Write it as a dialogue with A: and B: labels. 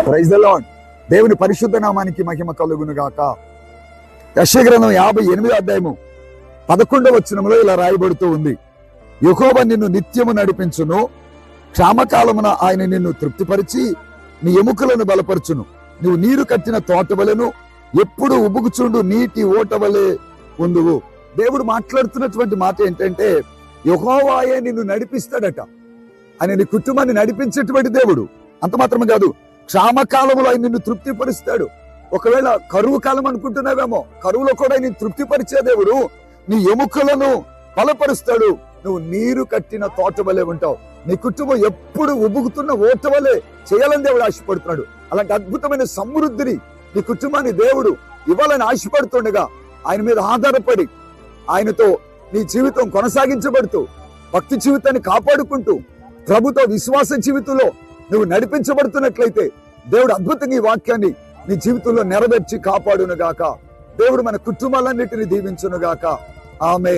A: Praise the lord. దేవుని పరిశుద్ధ నామానికి మహిమ కలుగును గాక. యెషయా గ్రంథం 58వ అధ్యాయము 11వ వచనంలో ఇలా రాయబడుతూ ఉంది, యెహోవా నిన్ను నిత్యము నడిపించును, క్షామకాలమున ఆయన నిన్ను తృప్తిపరిచి నీ ఎముకలను బలపరచును. నువ్వు నీరు కట్టిన తోట వలెను, ఎప్పుడు ఉబుకుచుండు నీటి ఓట వలె ఉందువు. దేవుడు మాట్లాడుతున్నటువంటి మాట ఏంటంటే, యెహోవాయే నిన్ను నడిపిస్తాడట. ఆయన నీ కుటుంబాన్ని నడిపించేటువంటి దేవుడు. అంత మాత్రమే కాదు, క్షామకాలంలో ఆయన నిన్ను తృప్తిపరుస్తాడు. ఒకవేళ కరువు కాలం అనుకుంటున్నావేమో, కరువులో కూడా ఆయన తృప్తిపరిచే దేవుడు. నీ ఎముకలను బలపరుస్తాడు. నువ్వు నీరు కట్టిన తోట వలె ఉంటావు. నీ కుటుంబం ఎప్పుడు ఉబుకుతున్న ఓట వలె చేయాలని దేవుడు ఆశపడుతున్నాడు. అలాంటి అద్భుతమైన సమృద్ధిని నీ కుటుంబాన్ని దేవుడు ఇవ్వాలని ఆశపడుతుండగా, ఆయన మీద ఆధారపడి ఆయనతో నీ జీవితం కొనసాగించబడుతూ, భక్తి జీవితాన్ని కాపాడుకుంటూ, ప్రభుతో విశ్వాస జీవితంలో నువ్వు నడిపించబడుతున్నట్లయితే దేవుడు అద్భుతంగా ఈ వాక్యాన్ని నీ జీవితంలో నెరవేర్చి కాపాడును గాక. దేవుడు మన కుటుంబాలన్నిటిని దీవించును గాక. ఆమేన్.